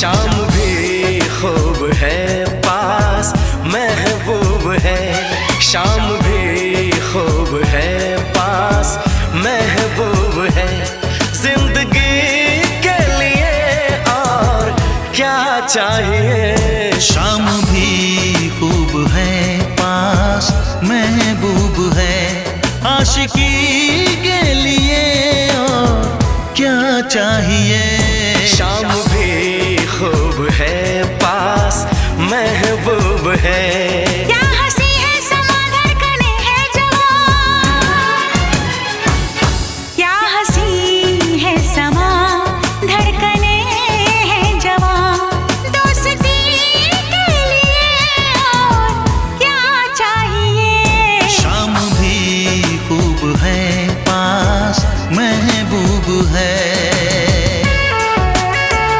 शाम भी खूब है पास महबूब है, शाम भी खूब है पास महबूब है। जिंदगी के लिए और क्या चाहिए। शाम भी खूब है पास महबूब है, आशिकी के लिए और क्या चाहिए।